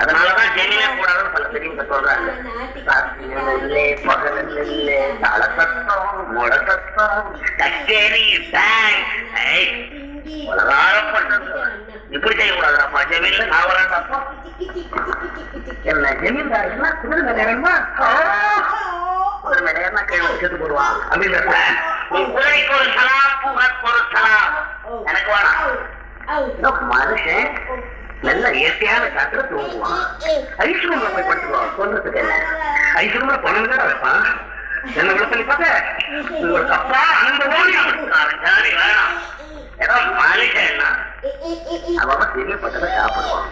அதனாலதான் ஜெயிலே கூடாதுன்னு பல பெரியவங்க சொல்றாங்க. சாத்தியமில்லை, பகலில்லை, தல சத்தம், முட சத்தம், கச்சேரி, உலகாரப்பட்டது. இப்படி செய்யக்கூடாதுப்பா. ஜெமீன்ல நான் வரேன்டாப்பா. என்ன ஜெமீன்தாருன்னா குதிரை மேலேமா குதிரை மேலேமா கை வச்சுட்டு போடுவான் அப்படின்னு குதிரைக்கு ஒரு சலாம், ஒரு சலாம். எனக்கு வேணாம். மனுஷன் நல்ல இயற்கையான காத்துல தூங்குவான். ஐஸ்ரூம்ல போய் படுத்துக்குவான். சொல்றதுக்கு என்ன ஐஸ்ரூம்ல பொண்ணுங்க வைப்பான். என்ன விளப்பி பார்த்த உங்களுக்கு அப்பா அந்த ஓடி வேணாம். ஏதோ மனுஷன்னா அவன் தெரியப்பட்டதை சாப்பிடுவான்.